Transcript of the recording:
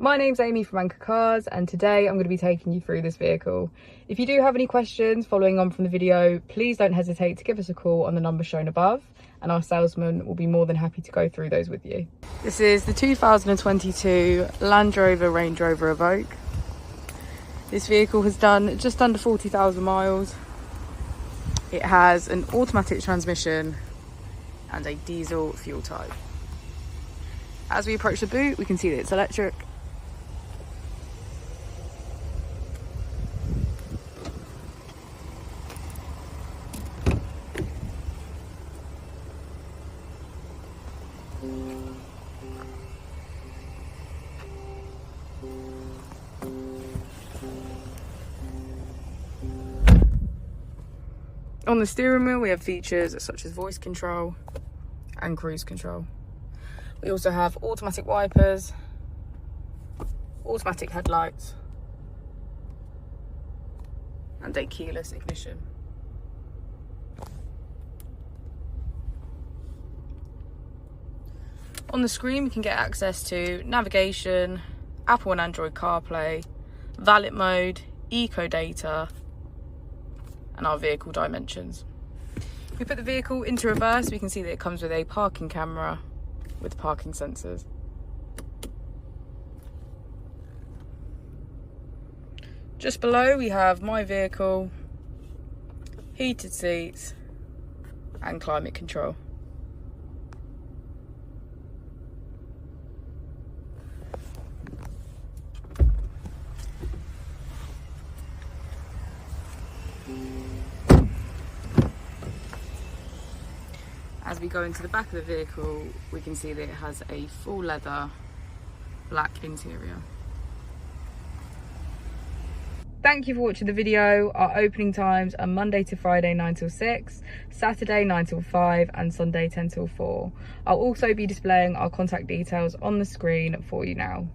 My name's Amy from Anchor Cars, and today I'm going to be taking you through this vehicle. If you do have any questions following on from the video, please don't hesitate to give us a call on the number shown above, and our salesman will be more than happy to go through those with you. This is the 2022 Land Rover Range Rover Evoque. This vehicle has done just under 40,000 miles. It has an automatic transmission and a diesel fuel type. As we approach the boot, we can see that it's electric. On the steering wheel, we have features such as voice control and cruise control. We also have automatic wipers, automatic headlights, and a keyless ignition. On the screen, we can get access to navigation, Apple and Android CarPlay, valet mode, eco data, and our vehicle dimensions. If we put the vehicle into reverse, we can see that it comes with a parking camera with parking sensors. Just below, we have my vehicle, heated seats, and climate control. As we go into the back of the vehicle, we can see that it has a full leather black interior. Thank you for watching the video. Our opening times are Monday to Friday 9 till 6, Saturday 9 till 5, and Sunday 10 till 4. I'll also be displaying our contact details on the screen for you now.